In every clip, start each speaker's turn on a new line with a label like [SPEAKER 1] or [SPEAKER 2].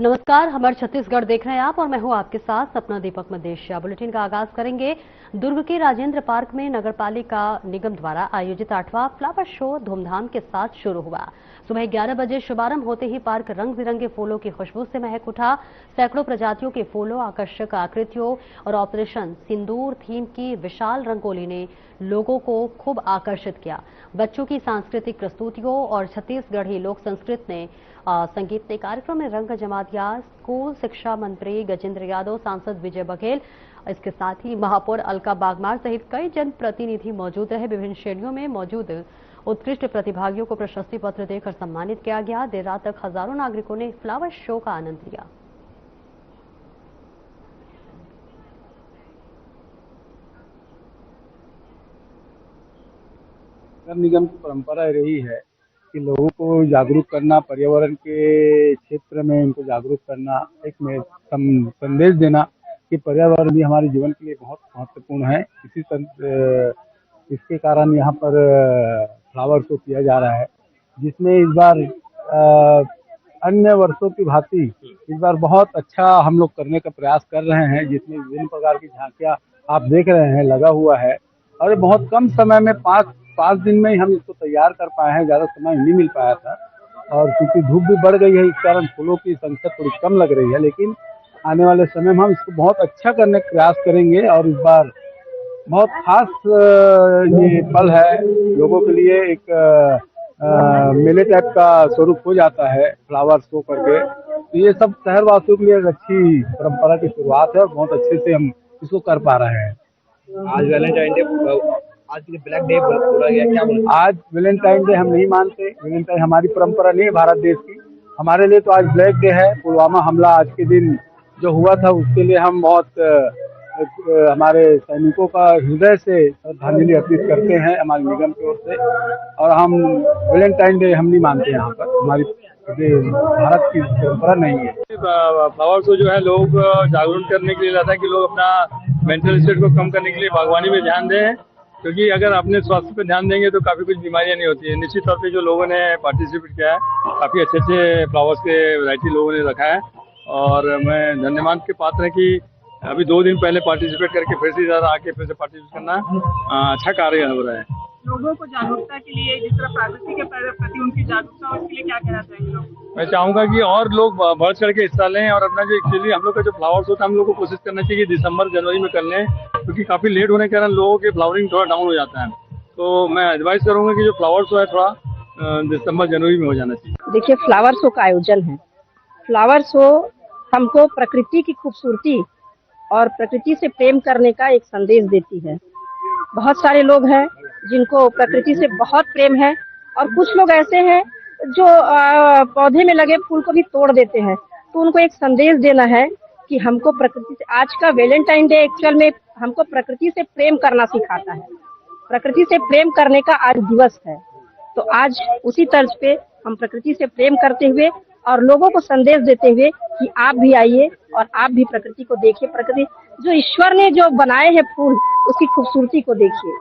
[SPEAKER 1] नमस्कार, हमारे छत्तीसगढ़ देख रहे हैं आप और मैं हूं आपके साथ सपना दीपक मदेशिया। बुलेटिन का आगाज करेंगे। दुर्ग के राजेंद्र पार्क में नगरपालिका निगम द्वारा आयोजित 8वां फ्लावर शो धूमधाम के साथ शुरू हुआ। सुबह 11 बजे शुभारंभ होते ही पार्क रंग बिरंगे फूलों की खुशबू से महक उठा। सैकड़ों प्रजातियों के फूलों, आकर्षक आकृतियों और ऑपरेशन सिंदूर थीम की विशाल रंगोली ने लोगों को खूब आकर्षित किया। बच्चों की सांस्कृतिक प्रस्तुतियों और छत्तीसगढ़ी लोक संस्कृति ने संगीत ने कार्यक्रम में रंग जमा दिया। स्कूल शिक्षा मंत्री गजेंद्र यादव, सांसद विजय बघेल, इसके साथ ही महापौर अलका बागमार सहित कई जनप्रतिनिधि मौजूद रहे। विभिन्न श्रेणियों में मौजूद उत्कृष्ट प्रतिभागियों को प्रशस्ति पत्र देकर सम्मानित किया गया। देर रात तक हजारों नागरिकों ने फ्लावर शो का आनंद लिया।
[SPEAKER 2] नगर निगम की परंपरा रही है कि लोगों को जागरूक करना, पर्यावरण के क्षेत्र में उनको जागरूक करना, एक संदेश देना कि पर्यावरण भी हमारे जीवन के लिए बहुत महत्वपूर्ण है। इसके कारण यहाँ पर फ्लावर शो किया जा रहा है, जिसमें इस बार अन्य वर्षों की भांति इस बार बहुत अच्छा हम लोग करने का प्रयास कर रहे हैं, जिसमें विभिन्न प्रकार की झांकियाँ आप देख रहे हैं लगा हुआ है। और बहुत कम समय में पाँच दिन में ही हम इसको तैयार कर पाए हैं, ज़्यादा समय नहीं मिल पाया था। और क्योंकि धूप भी बढ़ गई है, इस कारण फूलों की संख्या थोड़ी कम लग रही है, लेकिन आने वाले समय में हम इसको बहुत अच्छा करने का प्रयास करेंगे। और इस बार बहुत खास ये पल है लोगों के लिए, एक मेले टाइप का स्वरूप हो जाता है फ्लावर शो करके। तो ये सब शहरवासियों के लिए एक अच्छी परंपरा की शुरुआत है और बहुत अच्छे से हम इसको कर पा रहे हैं।
[SPEAKER 3] आज वैलेंटाइन डे, आज ब्लैक डे बोला गया, क्या बोला?
[SPEAKER 2] आज वैलेंटाइन डे हम नहीं मानते। वैलेंटाइन हमारी परंपरा नहीं है भारत देश की। हमारे लिए तो आज ब्लैक डे है। पुलवामा हमला आज के दिन जो हुआ था, उसके लिए हम बहुत हमारे सैनिकों का हृदय से श्रद्धांजलि अर्पित करते हैं हमारे निगम की ओर से। और हम वैलेंटाइन डे हम नहीं मानते यहाँ पर, हमारी भारत की परंपरा नहीं है।
[SPEAKER 4] फ्लावर शो जो है लोग जागरूक करने के लिए रहता है कि लोग अपना मेंटल स्टेट को कम करने के लिए बागवानी में ध्यान दें, क्योंकि अगर अपने स्वास्थ्य पर ध्यान देंगे तो काफ़ी कुछ बीमारियां नहीं होती है। निश्चित तौर पे जो लोगों ने पार्टिसिपेट किया है, काफ़ी अच्छे अच्छे फ्लावर्स के वैरायटी लोगों ने रखा है और मैं धन्यवाद के पात्र है कि अभी 2 दिन पहले पार्टिसिपेट करके फिर से ज़्यादा आके फिर से पार्टिसिपेट करना अच्छा कार्य हो रहा है।
[SPEAKER 5] लोगों को जागरूकता के लिए जिस तरह प्रकृति के प्रति उनकी जागरूकता हो, उसके लिए क्या कहना चाहेंगे लोग?
[SPEAKER 4] मैं चाहूँगा कि और लोग बढ़ चढ़ के हिस्सा लें और अपना जो एक्चुअली हम लोग का जो फ्लावर्स होता है, हम लोग को कोशिश करना चाहिए कि दिसंबर जनवरी में कर लें, क्योंकि काफ़ी लेट होने के कारण लोगों के फ्लावरिंग थोड़ा डाउन हो जाता है। तो मैं एडवाइस करूँगा कि जो फ्लावर शो है थोड़ा दिसंबर जनवरी में हो जाना चाहिए।
[SPEAKER 6] देखिए, फ्लावर शो का आयोजन है। फ्लावर शो हमको प्रकृति की खूबसूरती और प्रकृति से प्रेम करने का एक संदेश देती है। बहुत सारे लोग हैं जिनको प्रकृति से बहुत प्रेम है और कुछ लोग ऐसे हैं जो पौधे में लगे फूल को भी तोड़ देते हैं। तो उनको एक संदेश देना है कि हमको प्रकृति से, आज का वैलेंटाइन डे एक्चुअल में हमको प्रकृति से प्रेम करना सिखाता है। प्रकृति से प्रेम करने का आज दिवस है। तो आज उसी तर्ज पे हम प्रकृति से प्रेम करते हुए और लोगों को संदेश देते हुए कि आप भी आइए और आप भी प्रकृति को देखिए। प्रकृति जो ईश्वर ने जो बनाए हैं फूल, उसकी खूबसूरती को देखिए।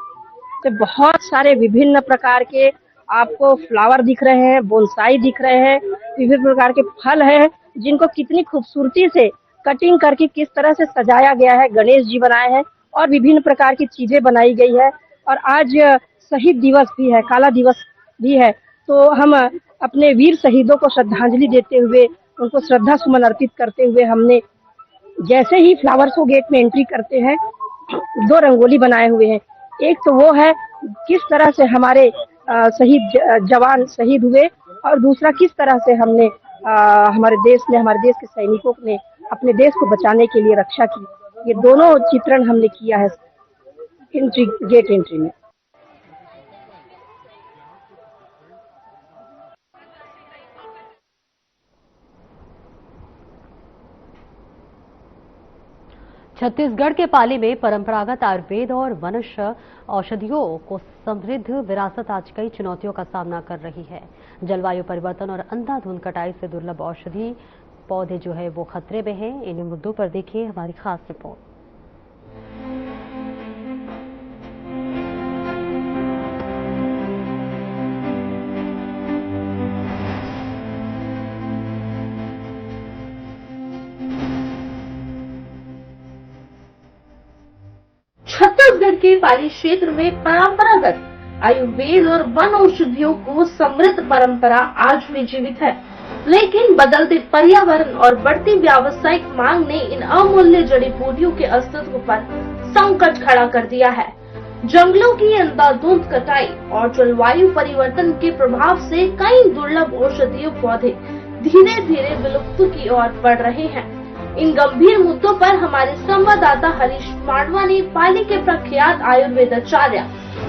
[SPEAKER 6] तो बहुत सारे विभिन्न प्रकार के आपको फ्लावर दिख रहे हैं, बोनसाई दिख रहे हैं, विभिन्न प्रकार के फल हैं जिनको कितनी खूबसूरती से कटिंग करके किस तरह से सजाया गया है। गणेश जी बनाए हैं और विभिन्न प्रकार की चीजें बनाई गई है। और आज शहीद दिवस भी है, काला दिवस भी है। तो हम अपने वीर शहीदों को श्रद्धांजलि देते हुए, उनको श्रद्धा सुमन अर्पित करते हुए, हमने जैसे ही फ्लावर शो गेट में एंट्री करते हैं 2 रंगोली बनाए हुए हैं। एक तो वो है किस तरह से हमारे शहीद जवान शहीद हुए और दूसरा किस तरह से हमने हमारे देश के सैनिकों ने अपने देश को बचाने के लिए रक्षा की। ये दोनों चित्रण हमने किया है गेट एंट्री में।
[SPEAKER 1] छत्तीसगढ़ के पाली में परंपरागत आयुर्वेद और वनस्पति औषधियों को समृद्ध विरासत आज कई चुनौतियों का सामना कर रही है। जलवायु परिवर्तन और अंधाधुंध कटाई से दुर्लभ औषधि पौधे जो है वो खतरे में हैं। इन मुद्दों पर देखिए हमारी खास रिपोर्ट।
[SPEAKER 7] छत्तीसगढ़ के पाली क्षेत्र में परंपरागत आयुर्वेद और वन औषधियों को समृद्ध परंपरा आज भी जीवित है, लेकिन बदलते पर्यावरण और बढ़ती व्यावसायिक मांग ने इन अमूल्य जड़ी बूटियों के अस्तित्व पर संकट खड़ा कर दिया है। जंगलों की अंधाधुंध कटाई और जलवायु परिवर्तन के प्रभाव से कई दुर्लभ औषधीय पौधे धीरे धीरे विलुप्त की ओर बढ़ रहे हैं। इन गंभीर मुद्दों पर हमारे संवाददाता हरीश मांडवा ने पाली के प्रख्यात आयुर्वेदाचार्य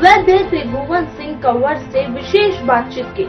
[SPEAKER 7] वैद्य त्रिभुवन सिंह कंवर से विशेष बातचीत की।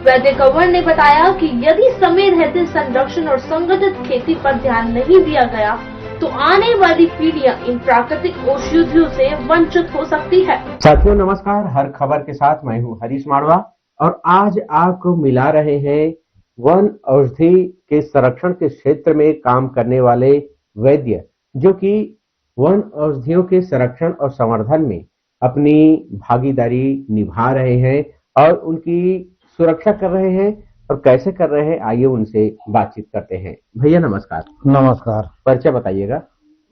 [SPEAKER 7] वैद्य कंवर ने बताया कि यदि समय रहते संरक्षण और संगठित खेती पर ध्यान नहीं दिया गया तो आने वाली पीढ़ियां इन प्राकृतिक औषधियों से वंचित हो सकती है।
[SPEAKER 8] साथियों नमस्कार, हर खबर के साथ मैं हूं हरीश मांडवा और आज आपको मिला रहे हैं वन औषधि के संरक्षण के क्षेत्र में काम करने वाले वैद्य, जो कि वन औषधियों के संरक्षण और संवर्धन में अपनी भागीदारी निभा रहे हैं और उनकी सुरक्षा कर रहे हैं। और कैसे कर रहे हैं, आइए उनसे बातचीत करते हैं। भैया नमस्कार।
[SPEAKER 9] नमस्कार।
[SPEAKER 8] परिचय बताइएगा।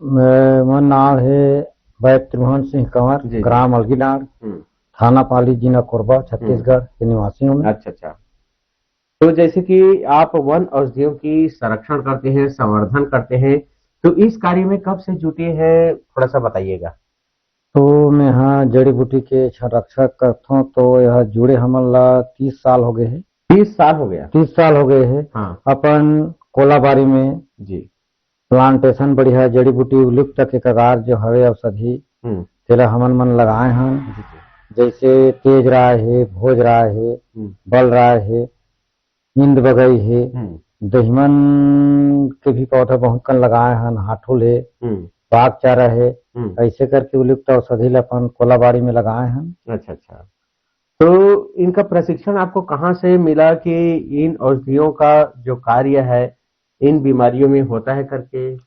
[SPEAKER 9] मेरा नाम है वैद्य त्रिभुवन सिंह कंवर, ग्राम अलगीनार, थाना पाली, जिला कोरबा, छत्तीसगढ़ के निवासी हूँ।
[SPEAKER 8] अच्छा। तो जैसे कि आप वन औषधियों की संरक्षण करते हैं, संवर्धन करते हैं, तो इस कार्य में कब से जुटे हैं, थोड़ा सा बताइएगा।
[SPEAKER 9] तो मैं यहाँ जड़ी बूटी के संरक्षक करता हूँ, तो यह जुड़े हमला 30 साल हो गए हैं।
[SPEAKER 8] 30 साल हो गया?
[SPEAKER 9] 30 साल हो गए हैं।
[SPEAKER 8] हाँ।
[SPEAKER 9] अपन कोलाबारी में
[SPEAKER 8] जी
[SPEAKER 9] प्लांटेशन बढ़िया जड़ी बूटी विलुप्त के कगार जो हवे औषधि तेला हमन मन लगाए हैं, जैसे तेज राय है, भोज राय है, बल राय है, इंद बगई है, दहिमन के भी पौधा बहुत कन लगाए हैं, हाठुल है, बाग चारा है, ऐसे करके विलुप्त औषधि अपन कोलाबारी में लगाए हैं।
[SPEAKER 8] अच्छा। तो इनका प्रशिक्षण आपको कहाँ से मिला कि इन औषधियों का जो कार्य है इन बीमारियों में होता है करके?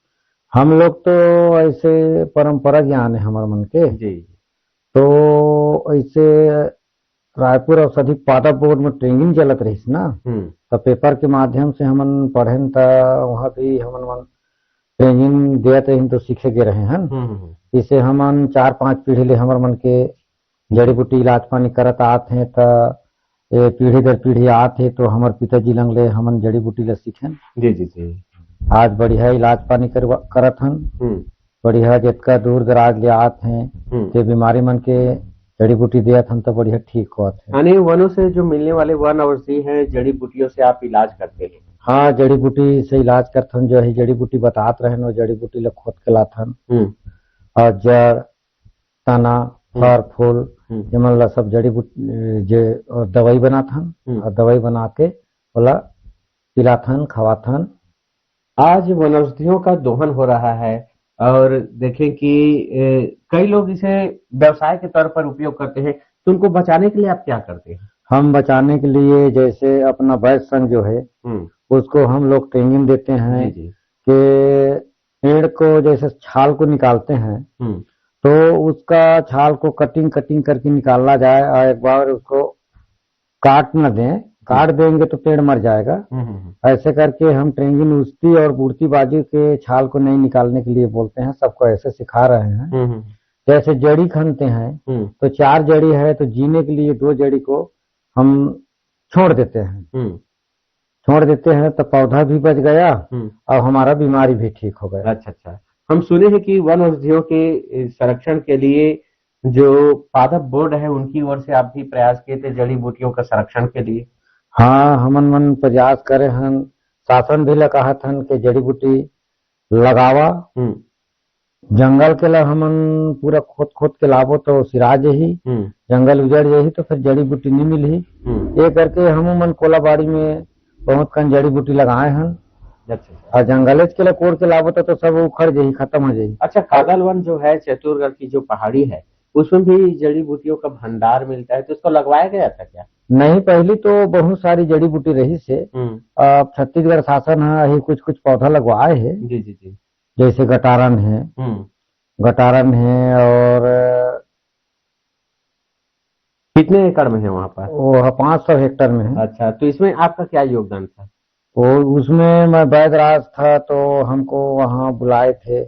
[SPEAKER 9] हम लोग तो ऐसे परंपरा ज्ञान है हमारे मन के
[SPEAKER 8] जी।
[SPEAKER 9] तो ऐसे रायपुर औषधि पादप बोर्ड में ट्रेनिंग चलत रही ना, तो पेपर के माध्यम से हमन पढ़े तो वहाँ भी हमन मन ट्रेनिंग दिया तो सीखे के रहे हैं। इसे हमन 4-5 पीढ़ी ले हमारे मन के जड़ी बूटी इलाज पानी करत आते हैं, तो पीढ़ी दर पीढ़ी आते हैं, तो हमारे पिताजी लंग ले हमन जड़ी बूटी ले सीखें।
[SPEAKER 8] जी।
[SPEAKER 9] आज बढ़िया इलाज पानी करत हन, बढ़िया जितना दूर दराज ले आते हैं ते बीमारी मन के जड़ी बूटी दिया था तो बढ़िया ठीक होता है।
[SPEAKER 8] यानी वनों से जो मिलने वाले वन औषधि है, जड़ी बूटियों से आप इलाज करते हैं?
[SPEAKER 9] हाँ, जड़ी बूटी से इलाज करते हैं। जो है जड़ी बूटी बतात रहे वो जड़ी बूटी ले खोद के लाथन और जड़ तना फर फूल जमन सब जड़ी बूटी और दवाई बनाथन और दवाई बना के बोला पिलाथन खवाथन।
[SPEAKER 8] आज वन औषधियों का दोहन हो रहा है और देखें कि कई लोग इसे व्यवसाय के तौर पर उपयोग करते हैं, तो उनको बचाने के लिए आप क्या करते हैं?
[SPEAKER 9] हम बचाने के लिए जैसे अपना वैद्य संघ जो है उसको हम लोग ट्रेनिंग देते हैं कि पेड़ को जैसे छाल को निकालते हैं तो उसका छाल को कटिंग करके निकालना जाए और एक बार उसको काट न दें, काट देंगे तो पेड़ मर जाएगा। ऐसे करके हम ट्रेनिंग उस्ती और बुड़ती बाजू के छाल को नहीं निकालने के लिए बोलते हैं, सबको ऐसे सिखा रहे हैं। जैसे जड़ी खनते हैं तो 4 जड़ी है तो जीने के लिए 2 जड़ी को हम छोड़ देते हैं तो पौधा भी बच गया और हमारा बीमारी भी ठीक हो गया।
[SPEAKER 8] अच्छा। हम सुने हैं कि वन औषधियों के संरक्षण के लिए जो पादप बोर्ड है उनकी ओर से आप भी प्रयास किए थे जड़ी बूटियों का संरक्षण के लिए?
[SPEAKER 9] हाँ, हमन मन प्रयास करे हन, शासन भी लगा हन कि जड़ी बूटी लगावा। जंगल के ला हमन पूरा खोद के लाबो तो सिराज ही जंगल उजड़ जाही तो फिर जड़ी बूटी नहीं मिली। ये करके हम मन कोलाबाड़ी में बहुत कन जड़ी बूटी लगाए हैं। और जंगल के लिए कोड़ के लाबो तो सब उखड़ जाही, खत्म हो जाही।
[SPEAKER 8] अच्छा, कादल वन जो है चतुरगढ़ की जो पहाड़ी है उसमें भी जड़ी बूटियों का भंडार मिलता है, तो उसको लगवाया गया था क्या?
[SPEAKER 9] नहीं, पहली तो बहुत सारी जड़ी बूटी रही से। अब छत्तीसगढ़ शासन है कुछ पौधा लगवाए है।
[SPEAKER 8] जी।
[SPEAKER 9] जैसे गटारन है और
[SPEAKER 8] कितने एकड़ में है वहाँ पर?
[SPEAKER 9] वो 500 हेक्टेयर में है।
[SPEAKER 8] अच्छा, तो इसमें आपका क्या योगदान था?
[SPEAKER 9] और उसमें मैं वैद्यराज था तो हमको वहाँ बुलाए थे,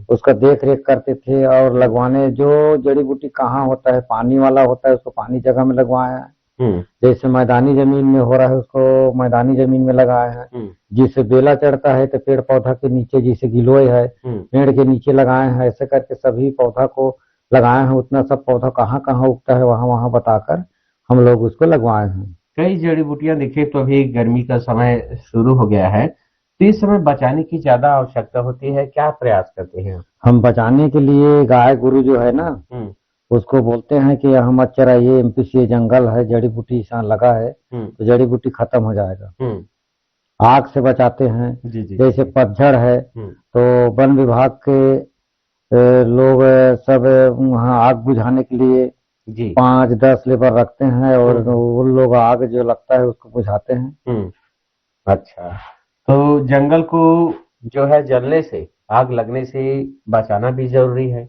[SPEAKER 9] उसका देख रेख करते थे और लगवाने जो जड़ी बूटी कहाँ होता है, पानी वाला होता है उसको पानी जगह में लगवाया है, जैसे मैदानी जमीन में हो रहा है उसको मैदानी जमीन में लगाया है, जिससे बेला चढ़ता है तो पेड़ पौधा के नीचे जैसे गिलोय है पेड़ के नीचे लगाए हैं, ऐसे करके सभी पौधा को लगाए हैं। उतना सब पौधा कहाँ कहाँ उगता है वहाँ वहाँ बताकर हम लोग उसको लगवाए हैं।
[SPEAKER 8] कई जड़ी बूटियां देखें तो अभी गर्मी का समय शुरू हो गया है, तो इस समय बचाने की ज्यादा आवश्यकता होती है, क्या प्रयास करते हैं?
[SPEAKER 9] हम बचाने के लिए गाय गुरु जो है ना उसको बोलते हैं कि यहाँ मत चराइए, एमपीसी जंगल है, जड़ी बूटी यहाँ लगा है तो जड़ी बूटी खत्म हो जाएगा। आग से बचाते हैं, जैसे पतझड़ है तो वन विभाग के लोग सब वहाँ आग बुझाने के लिए 5-10 लेबर रखते हैं और वो लोग आग जो लगता है उसको बुझाते हैं।
[SPEAKER 8] अच्छा, तो जंगल को जो है जलने से, आग लगने से बचाना भी जरूरी है।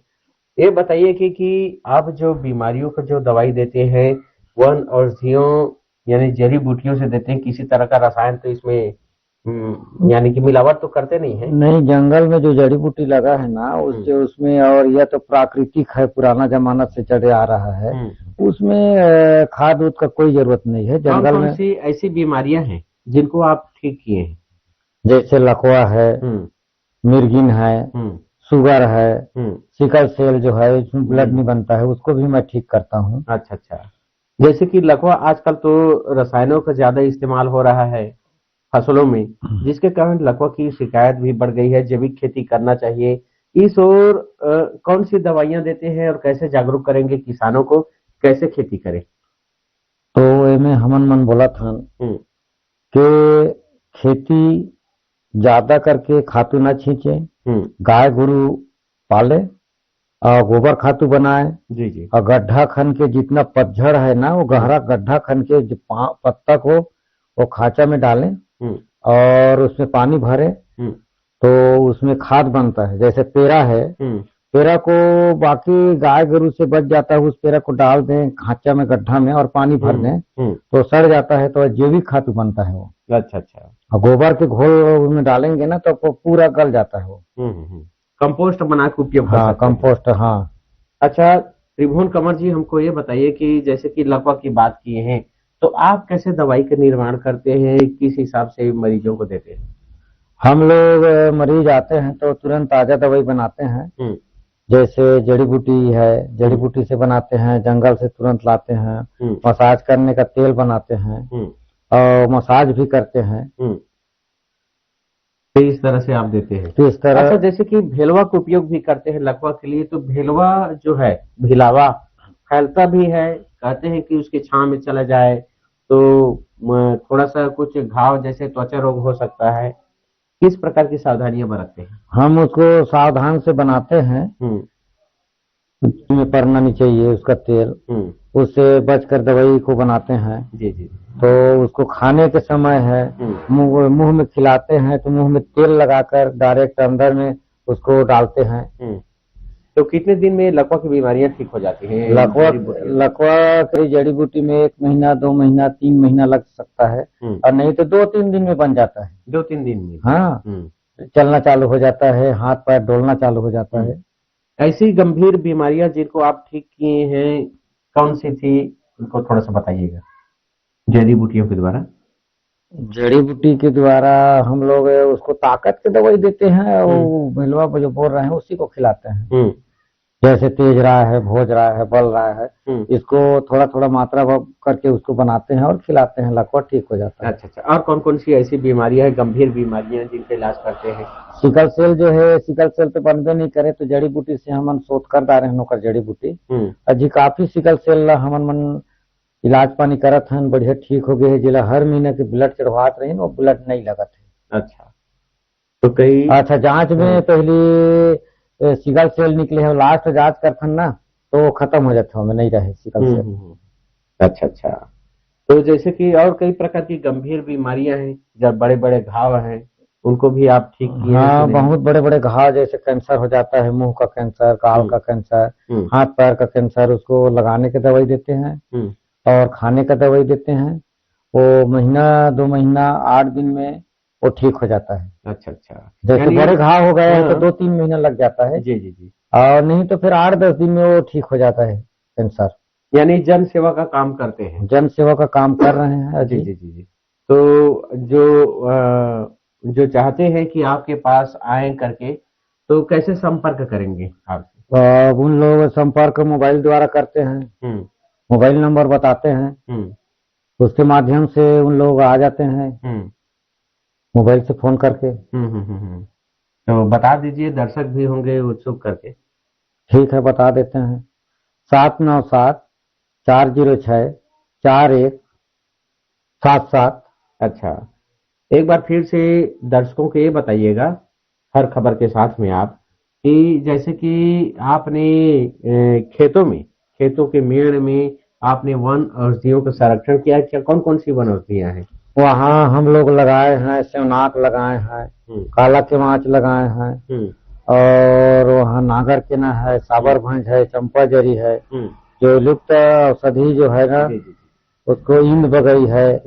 [SPEAKER 8] ये बताइए कि आप जो बीमारियों का जो दवाई देते हैं वन औषधियों यानी जड़ी बूटियों से देते हैं, किसी तरह का रसायन तो इसमें यानी कि मिलावट तो करते नहीं है?
[SPEAKER 9] नहीं, जंगल में जो जड़ी बूटी लगा है ना उसमें और यह तो प्राकृतिक है, पुराना जमाना से चले आ रहा है, उसमें खाद उद का कोई जरूरत नहीं है। जंगल में
[SPEAKER 8] सी ऐसी बीमारियां हैं जिनको आप ठीक किए हैं?
[SPEAKER 9] जैसे लकवा है, मिर्गिन है, शुगर है, सिकल सेल जो है उसमें ब्लड नहीं बनता है उसको भी मैं ठीक करता हूँ।
[SPEAKER 8] अच्छा, जैसे कि लकवा आजकल तो रसायनों का ज्यादा इस्तेमाल हो रहा है फसलों में, जिसके कारण लकवा की शिकायत भी बढ़ गई है। जैविक खेती करना चाहिए, इस ओर कौन सी दवाइयां देते हैं और कैसे जागरूक करेंगे किसानों को, कैसे खेती करें?
[SPEAKER 9] तो में हमन मन बोला था कि खेती ज्यादा करके खातू न छींचे, गाय गुरु पाले और गोबर खातू बनाए
[SPEAKER 8] जी
[SPEAKER 9] और गड्ढा खन के जितना पतझड़ है ना वो गहरा गड्ढा खन के जो पत्ता को वो खाचा में डालें और उसमें पानी भरे तो उसमें खाद बनता है। जैसे पेरा है, पेरा को बाकी गाय गरु से बच जाता है, उस पेरा को डाल दें खाचा में गड्ढा में और पानी भर दें तो सड़ जाता है, तो जैविक खाद बनता है वो।
[SPEAKER 8] अच्छा,
[SPEAKER 9] और गोबर के घोल में डालेंगे ना तो पूरा गल जाता है वो।
[SPEAKER 8] कंपोस्ट बना के उपयोग कर सकते हैं।
[SPEAKER 9] कंपोस्ट, हाँ।
[SPEAKER 8] अच्छा त्रिभुवन कंवर जी, हमको ये बताइए कि जैसे कि लकवा की बात किए हैं तो आप कैसे दवाई का निर्माण करते हैं, किस हिसाब से मरीजों को देते हैं?
[SPEAKER 9] हम लोग मरीज आते हैं तो तुरंत ताजा दवाई बनाते हैं, जैसे जड़ी बूटी है, जड़ी बूटी से बनाते हैं, जंगल से तुरंत लाते हैं, मसाज करने का तेल बनाते हैं और मसाज भी करते हैं।
[SPEAKER 8] तो इस तरह से आप देते हैं?
[SPEAKER 9] तो इस तरह।
[SPEAKER 8] अच्छा, जैसे कि भेलवा का उपयोग भी करते हैं लकवा के लिए, तो भेलवा जो है भिलावा फैलता भी है, कहते हैं कि उसके छांव में चला जाए तो थोड़ा सा कुछ घाव जैसे त्वचा रोग हो सकता है, किस प्रकार की सावधानियां बरतते हैं? हम
[SPEAKER 9] उसको सावधान से बनाते हैं, उसमें पड़ना नहीं चाहिए उसका तेल, उससे बचकर दवाई को बनाते हैं।
[SPEAKER 8] जी।
[SPEAKER 9] तो उसको खाने के समय है मुंह में खिलाते हैं तो मुंह में तेल लगाकर डायरेक्ट अंदर में उसको डालते हैं।
[SPEAKER 8] तो कितने दिन में लकवा की बीमारियां ठीक हो जाती हैं?
[SPEAKER 9] लकवा की जड़ी बूटी में 1 महीना, 2 महीना, 3 महीना लग सकता है और नहीं तो 2-3 दिन में बन जाता है।
[SPEAKER 8] 2-3 दिन में?
[SPEAKER 9] हाँ, चलना चालू हो जाता है, हाथ पैर डोलना चालू हो जाता है।
[SPEAKER 8] ऐसी गंभीर बीमारियां जिनको आप ठीक किए हैं कौन सी थी, उनको थोड़ा सा बताइएगा जड़ी बूटियों के द्वारा।
[SPEAKER 9] जड़ी बूटी के द्वारा हम लोग उसको ताकत की दवाई देते हैं और भेलवा जो बोल रहे हैं उसी को खिलाते हैं। जैसे तेज रहा है, भोज रहा है, बल रहा है, इसको थोड़ा थोड़ा मात्रा करके उसको बनाते हैं और खिलाते हैं, लकवा ठीक हो जाता है।
[SPEAKER 8] अच्छा, और कौन कौन सी ऐसी बीमारियां हैं, गंभीर बीमारियां जिनका इलाज करते हैं?
[SPEAKER 9] सिकल सेल जो है, सिकल सेल तो बनबे नहीं करे तो जड़ी बूटी से हम शोध कर दा रहे हैं नौकर जड़ी बूटी जी, काफी सिकल सेल हमन मन इलाज पानी करत हन, बढ़िया ठीक हो गए। जिला हर महीने के ब्लड चढ़वात रही वो ब्लड नहीं लगत है।
[SPEAKER 8] अच्छा, तो कई
[SPEAKER 9] जांच में पहले सिकल सेल निकले है, लास्ट जांच करथन ना तो खत्म हो जाता है, नहीं रहे सिकल सेल।
[SPEAKER 8] अच्छा, तो जैसे कि और कई प्रकार की गंभीर बीमारियां हैं, जब बड़े बड़े घाव हैं उनको भी आप ठीक किए?
[SPEAKER 9] हाँ, बहुत बड़े बड़े घाव, जैसे कैंसर हो जाता है, मुंह का कैंसर, गाल का कैंसर, हाथ पैर का कैंसर, उसको लगाने की दवाई देते हैं और खाने का दवाई देते हैं। वो 1-2 महीना 8 दिन में वो ठीक हो जाता है।
[SPEAKER 8] अच्छा अच्छा,
[SPEAKER 9] जैसे बड़े घाव हो गए हैं तो 2-3 महीना लग जाता है।
[SPEAKER 8] जी जी जी।
[SPEAKER 9] और नहीं तो फिर 8-10 दिन में वो ठीक हो जाता है कैंसर।
[SPEAKER 8] यानी जन सेवा का काम करते हैं।
[SPEAKER 9] जन सेवा का काम कर रहे हैं।
[SPEAKER 8] जी जी जी जी। तो जो चाहते हैं कि आपके पास आए करके, तो कैसे संपर्क करेंगे आपसे?
[SPEAKER 9] उन लोग संपर्क मोबाइल द्वारा करते हैं। मोबाइल नंबर बताते हैं, उसके माध्यम से उन लोग आ जाते हैं मोबाइल से फोन करके।
[SPEAKER 8] तो बता दीजिए, दर्शक भी होंगे उत्सुक करके।
[SPEAKER 9] ठीक है, बता देते हैं। 797-406-4177।
[SPEAKER 8] अच्छा, एक बार फिर से दर्शकों को ये बताइएगा हर खबर के साथ में आप, कि जैसे कि आपने खेतों के मेड़ में आपने वन औषधियों का संरक्षण किया है। कौन कौन सी वन औषधियां हैं
[SPEAKER 9] वहाँ? हम लोग लगाए हैं, सेवनाक लगाए हैं, काला केमाच लगाए हैं, और वहाँ नागर केना है, साबर भंज है, चंपा जरी है, जो लुप्त औषधि जो है ना उसको इंद बगई है,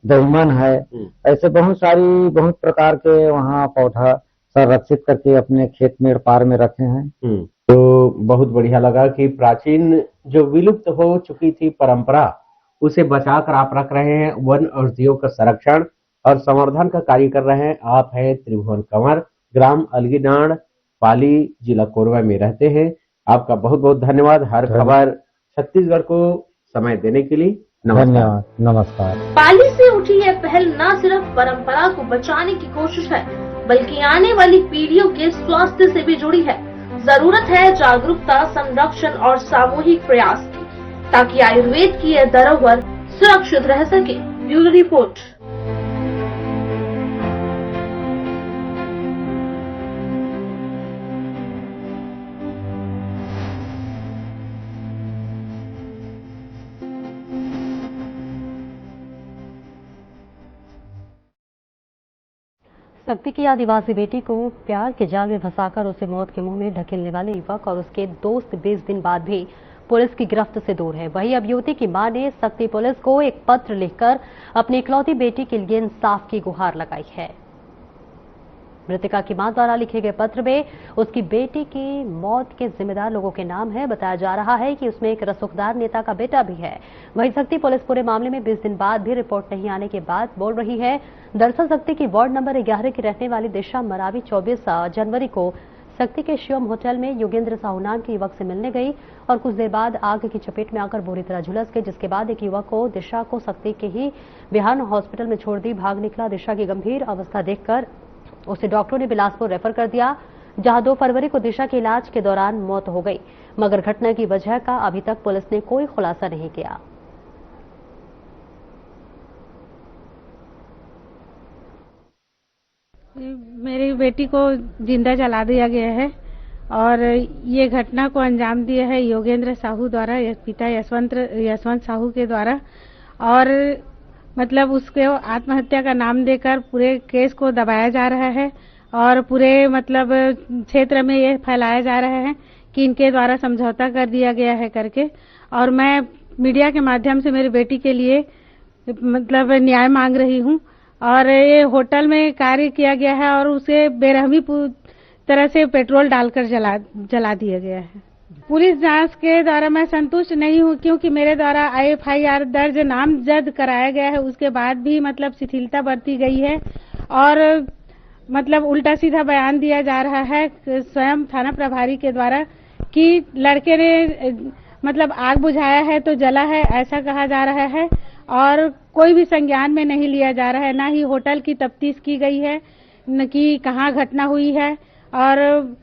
[SPEAKER 9] दहीमन है। ऐसे बहुत प्रकार के वहाँ पौधा संरक्षित करके अपने खेत मेड़ पार में रखे हैं।
[SPEAKER 8] तो बहुत बढ़िया लगा कि प्राचीन जो विलुप्त हो चुकी थी परंपरा, उसे बचाकर आप रख रहे हैं। वन औषधियों का संरक्षण और संवर्धन का कार्य कर रहे हैं। आप हैं त्रिभुवन कंवर, ग्राम अलगीडांड, पाली, जिला कोरबा में रहते हैं। आपका बहुत बहुत धन्यवाद हर खबर छत्तीसगढ़ को समय देने के लिए।
[SPEAKER 9] धन्यवाद, नमस्कार।
[SPEAKER 7] पाली से उठी यह पहल न सिर्फ परंपरा को बचाने की कोशिश है, बल्कि आने वाली पीढ़ियों के स्वास्थ्य से भी जुड़ी है। जरूरत है जागरूकता, संरक्षण और सामूहिक प्रयास की, ताकि आयुर्वेद की यह धरोहर सुरक्षित रह सके। Bureau report.
[SPEAKER 1] शक्ति की आदिवासी बेटी को प्यार के जाल में फंसाकर उसे मौत के मुंह में ढकेलने वाले युवक और उसके दोस्त 20 दिन बाद भी पुलिस की गिरफ्त से दूर है। वहीं अब युवती की मां ने शक्ति पुलिस को एक पत्र लिखकर अपनी इकलौती बेटी के लिए इंसाफ की गुहार लगाई है। मृतका की मां द्वारा लिखे गए पत्र में उसकी बेटी की मौत के जिम्मेदार लोगों के नाम है। बताया जा रहा है कि उसमें एक रसूखदार नेता का बेटा भी है। वहीं शक्ति पुलिस पूरे मामले में 20 दिन बाद भी रिपोर्ट नहीं आने के बाद बोल रही है। दरअसल शक्ति की वार्ड नंबर 11 की रहने वाली दिशा मरावी 24 जनवरी को शक्ति के शिवम होटल में योगेंद्र साहू नाम के युवक से मिलने गई और कुछ देर बाद आग की चपेट में आकर बुरी तरह झुलस गई, जिसके बाद एक युवक को दिशा को शक्ति के ही बिहार हॉस्पिटल में छोड़ दी भाग निकला। दिशा की गंभीर अवस्था देखकर उसे डॉक्टरों ने बिलासपुर रेफर कर दिया, जहां 2 फरवरी को दिशा के इलाज के दौरान मौत हो गई, मगर घटना की वजह का अभी तक पुलिस ने कोई खुलासा नहीं किया।
[SPEAKER 10] मेरी बेटी को जिंदा जला दिया गया है और ये घटना को अंजाम दिया है योगेंद्र साहू द्वारा, पिता यशवंत साहू के द्वारा। और मतलब उसके आत्महत्या का नाम देकर पूरे केस को दबाया जा रहा है और पूरे मतलब क्षेत्र में ये फैलाया जा रहा है कि इनके द्वारा समझौता कर दिया गया है करके। और मैं मीडिया के माध्यम से मेरी बेटी के लिए मतलब न्याय मांग रही हूँ। और ये होटल में कार्य किया गया है और उसे बेरहमी तरह से पेट्रोल डालकर जला दिया गया है। पुलिस जांच के द्वारा मैं संतुष्ट नहीं हूं, क्योंकि मेरे द्वारा FIR दर्ज नामजद कराया गया है, उसके बाद भी मतलब शिथिलता बरती गई है और मतलब उल्टा सीधा बयान दिया जा रहा है स्वयं थाना प्रभारी के द्वारा कि लड़के ने मतलब आग बुझाया है तो जला है, ऐसा कहा जा रहा है और कोई भी संज्ञान में नहीं लिया जा रहा है। ना ही होटल की तफ्तीश की गई है, न कि कहाँ घटना हुई है। और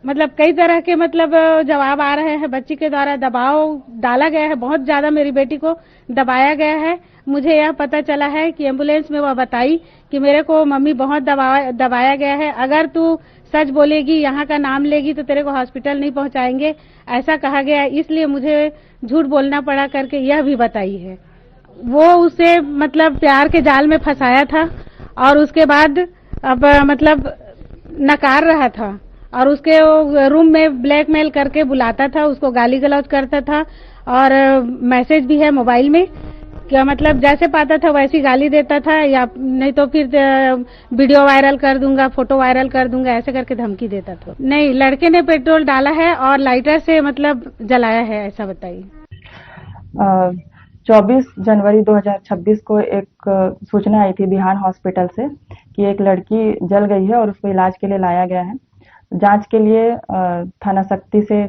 [SPEAKER 10] मतलब कई तरह के मतलब जवाब आ रहे हैं। बच्ची के द्वारा दबाव डाला गया है, बहुत ज्यादा मेरी बेटी को दबाया गया है। मुझे यह पता चला है कि एम्बुलेंस में वह बताई कि मेरे को मम्मी बहुत दबाया गया है, अगर तू सच बोलेगी, यहाँ का नाम लेगी तो तेरे को हॉस्पिटल नहीं पहुँचाएंगे, ऐसा कहा गया है। इसलिए मुझे झूठ बोलना पड़ा करके यह भी बताई है। वो उसे मतलब प्यार के जाल में फंसाया था और उसके बाद अब मतलब नकार रहा था और उसके रूम में ब्लैकमेल करके बुलाता था, उसको गाली गलौज करता था और मैसेज भी है मोबाइल में क्या मतलब जैसे पाता था वैसी गाली देता था, या नहीं तो फिर वीडियो वायरल कर दूंगा, फोटो वायरल कर दूंगा, ऐसे करके धमकी देता था। नहीं, लड़के ने पेट्रोल डाला है और लाइटर से मतलब जलाया है, ऐसा बताइए।
[SPEAKER 11] 24 जनवरी 2026 को एक सूचना आई थी बिहान हॉस्पिटल से कि एक लड़की जल गई है और उसको इलाज के लिए लाया गया है। जांच के लिए थाना शक्ति से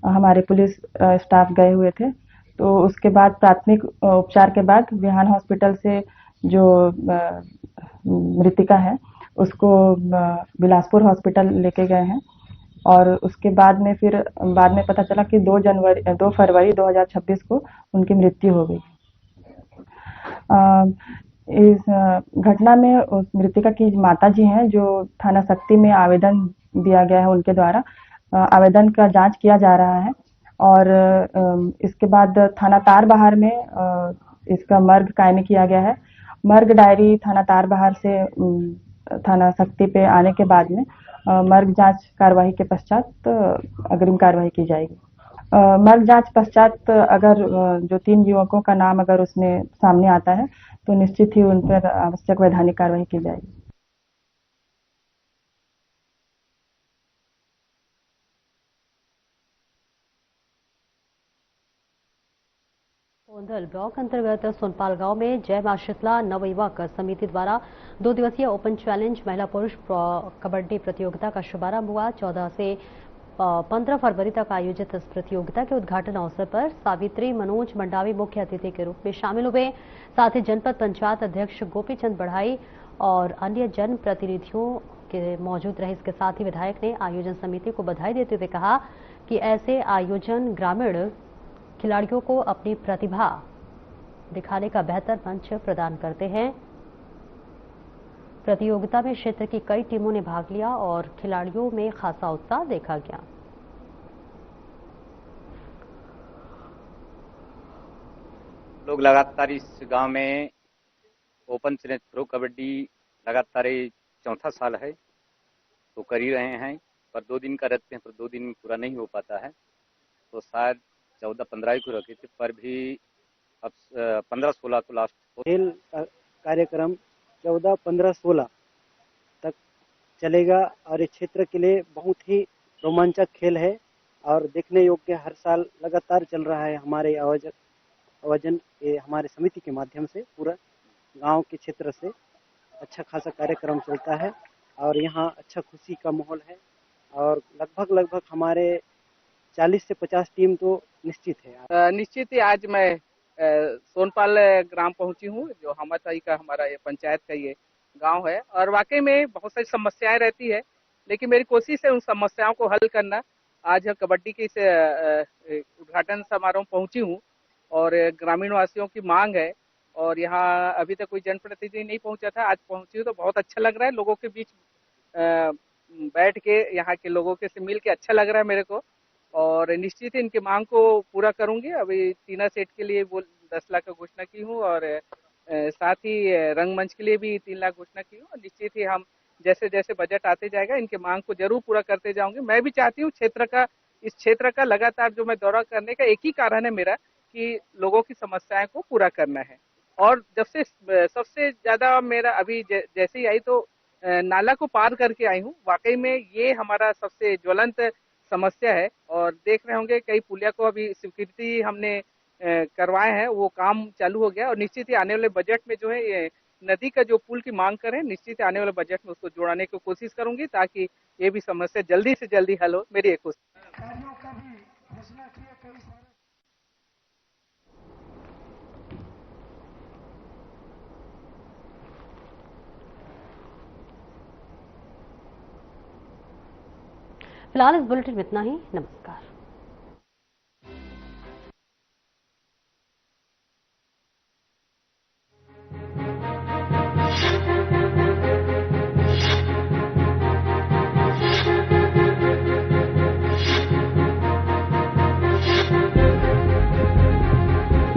[SPEAKER 11] हमारे पुलिस स्टाफ गए हुए थे। तो उसके बाद प्राथमिक उपचार के बाद बिहान हॉस्पिटल से जो मृतिका है उसको बिलासपुर हॉस्पिटल लेके गए हैं। और उसके बाद में पता चला कि 2 फरवरी 2026 को उनकी मृत्यु हो गई। इस घटना में उस मृतिका की माता जी हैं जो थाना शक्ति में आवेदन दिया गया है, उनके द्वारा आवेदन का जांच किया जा रहा है। और इसके बाद थाना तारबहार में इसका मर्ग कायमी किया गया है। मर्ग डायरी थाना तारबहार से थाना शक्ति पे आने के बाद में मर्ग जांच कार्यवाही के पश्चात अग्रिम कार्यवाही की जाएगी। मर्ग जांच पश्चात अगर जो 3 युवकों का नाम अगर उसमें सामने आता है तो निश्चित ही उन पर आवश्यक वैधानिक कार्यवाही की जाएगी।
[SPEAKER 1] कोंदल ब्लॉक अंतर्गत सोनपाल गांव में जय मां शीतला नवयुवक समिति द्वारा 2 दिवसीय ओपन चैलेंज महिला पुरुष कबड्डी प्रतियोगिता का शुभारंभ हुआ। 14 से 15 फरवरी तक आयोजित इस प्रतियोगिता के उद्घाटन अवसर पर सावित्री मनोज मंडावी मुख्य अतिथि के रूप में शामिल हुए। साथ ही जनपद पंचायत अध्यक्ष गोपीचंद बढ़ाई और अन्य जन प्रतिनिधियों के मौजूद रहे। इसके साथ ही विधायक ने आयोजन समिति को बधाई देते हुए कहा कि ऐसे आयोजन ग्रामीण खिलाड़ियों को अपनी प्रतिभा दिखाने का बेहतर मंच प्रदान करते हैं। प्रतियोगिता में क्षेत्र की कई टीमों ने भाग लिया और खिलाड़ियों में खासा उत्साह देखा गया।
[SPEAKER 12] लोग लगातार इस गांव में ओपन चैलेंज प्रो कबड्डी लगातार 4था साल है तो कर ही रहे हैं, पर 2 दिन का रखते हैं, पर 2 दिन में पूरा नहीं हो पाता है। तो शायद 14-15 को रखे थे, पर भी अब 15-16 को लास्ट
[SPEAKER 13] खेल कार्यक्रम 14-15-16 तक चलेगा और इस क्षेत्र के लिए बहुत ही रोमांचक खेल है और देखने योग्य हर साल लगातार चल रहा है। हमारे आयोजन हमारे समिति के माध्यम से पूरा गांव के क्षेत्र से अच्छा खासा कार्यक्रम चलता है और यहाँ अच्छा खुशी का माहौल है और लगभग हमारे 40 से 50 टीम तो निश्चित है।
[SPEAKER 14] निश्चित ही आज मैं सोनपाल ग्राम पहुंची हूं, जो हमाचाई का हमारा ये पंचायत का ये गांव है और वाकई में बहुत सारी समस्याएं रहती है, लेकिन मेरी कोशिश है उन समस्याओं को हल करना। आज कबड्डी के इस उद्घाटन समारोह में पहुंची हूं और ग्रामीण वासियों की मांग है और यहाँ अभी तक कोई जनप्रतिनिधि नहीं पहुंचा था, आज पहुंची हूँ तो बहुत अच्छा लग रहा है। लोगों के बीच बैठ के यहाँ के लोगों के से मिल के अच्छा लग रहा है मेरे को और निश्चित ही इनकी मांग को पूरा करूंगी। अभी तीना सेट के लिए 10 लाख का घोषणा की हूँ और साथ ही रंगमंच के लिए भी 3 लाख घोषणा की हूँ और निश्चित ही हम जैसे जैसे बजट आते जाएगा इनके मांग को जरूर पूरा करते जाऊंगी। मैं भी चाहती हूँ इस क्षेत्र का लगातार जो मैं दौरा करने का एक ही कारण है मेरा कि लोगों की समस्याएं को पूरा करना है। और जब से सबसे ज्यादा मेरा अभी जैसे ही आई तो नाला को पार करके आई हूँ। वाकई में ये हमारा सबसे ज्वलंत समस्या है और देख रहे होंगे कई पुलिया को अभी स्वीकृति हमने करवाए हैं, वो काम चालू हो गया और निश्चित ही आने वाले बजट में जो है ये नदी का जो पुल की मांग करें, निश्चित ही आने वाले बजट में उसको जोड़ाने की कोशिश करूंगी ताकि ये भी समस्या जल्दी से जल्दी हल हो। मेरी एक कोशिश।
[SPEAKER 1] फिलहाल इस बुलेटिन में इतना ही। नमस्कार।